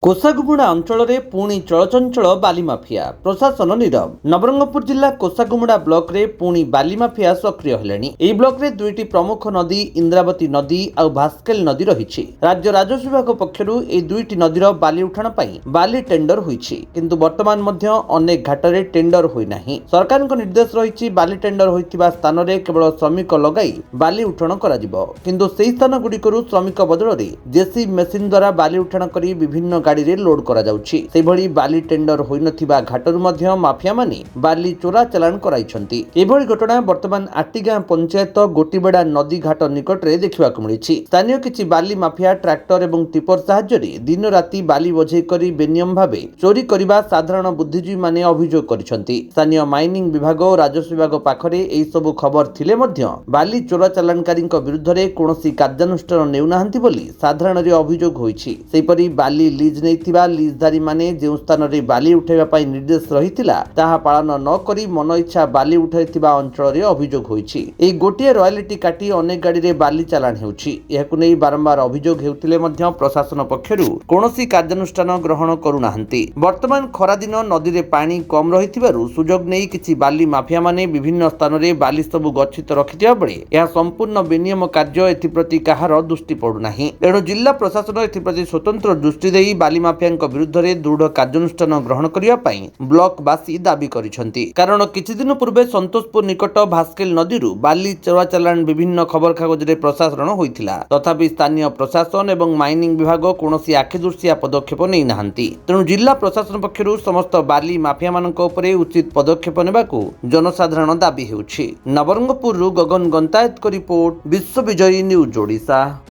कोसागुमुड़ा अंचल में पुणी चलचंचल बाली माफिया प्रशासन नीरव। नवरंगपुर जिला कोसागुमुड़ा ब्लॉक रे पुणी बाली माफिया सक्रिय हेलेनी। एही ब्लॉक रे दुईटी प्रमुख नदी इंद्रावती नदी और भास्केल नदी रही। राज्य राजस्व विभाग पक्षरु ए दुईटी नदीर बाली उठाण पई बाली टेंडर होईछि, किंतु वर्तमान मध्य अनेक घाटरे टेंडर होई नाही। सरकार निर्देश रही बाली टेंडर होइतिबा स्थान रे केवल श्रमिक लगाई बाली उठाण कराजिबो, किंतु सेही स्थान गुड़िकरु श्रमिक बदल रे जेसीबी मेसिन द्वारा बाली उठाण करी विभिन्न गाड़ी रे लोड करा जाउछि। सेहि भଳି बाली टेंडर होई नथिबा घाटरु मध्य माफिया माने बाली चोरा चालान कराइछन्ति। एभଳି घटना वर्तमान आटिगां पंचायत गोटीबेड़ा नदी घाट निकट रे देखिबाकु मिलिछि। स्थानीय किछि बाली माफिया ट्रैक्टर एवं टिपर सहाय्य रे दिन राति बाली बोझेई करी बेनियम भाबे चोरी करिबा साधारण बुद्धिजीवी माने अभियोग करिसन्ति। स्थानीय माइनिंग विभाग और राजस्व विभाग पाखरे एही सब खबर थिले मध्य बाली चोरा चालानकारीक विरुद्ध रे कोनोसी कार्यानुष्ठान नेउनाहांति बोली साधारण रे अभियोग होईछि। सेहिपरि बाली लीज लीजधारी माने जो स्थान रे बाली उठाइबा पई निर्देश रहितिला ताहा पालन न करी मन इच्छा बाली उठाइतिबा अंचल रे अभियोग होईछि। एही गोटिए रॉयल्टी काटी अनेक गाड़ी रे बाली चालान हेउछि। एहाकु नै बारंबार अभियोग हेउतिले मध्य प्रशासन पक्षरु कोनोसी कार्यानुष्ठान ग्रहण करूनाहांति। वर्तमान खरा दिन नदी रे पानी कम रहितिबारु सुजोग नै किछि बाली माफिया माने विभिन्न स्थान रे बाली सबु गच्छित रखिथिबा बेले एहा संपूर्ण बेनियम कार्य एथिप्रति काहार दृष्टि पडुनाही। एणु जिला प्रशासन एथिप्रति स्वतंत्र दृष्टि देई बाली माफिया विरुद्ध रे दृढ़ कार्यानुष्ठान ग्रहण करिया पई ब्लॉकवासी दाबी करिसंति। कारण किछि दिन पूर्वे संतोषपुर निकट भास्केल नदीरु बाली चोरा चालान विभिन्न खबर कागज रे प्रशासन होइथिला, तथापि स्थानीय प्रशासन एवं माइनिंग विभाग कोनोसी आखिदृशिया पदक्षेप नै नाहंती। तेणु जिला प्रशासन पक्षरु समस्त बाली माफिया मानक उपरे उचित पदक्षेप नेबाकू जनसाधारण दाबी हेउछि। नवरंगपुरु गगन गंतायत को रिपोर्ट, विश्व विजयी न्यूज ओडिशा।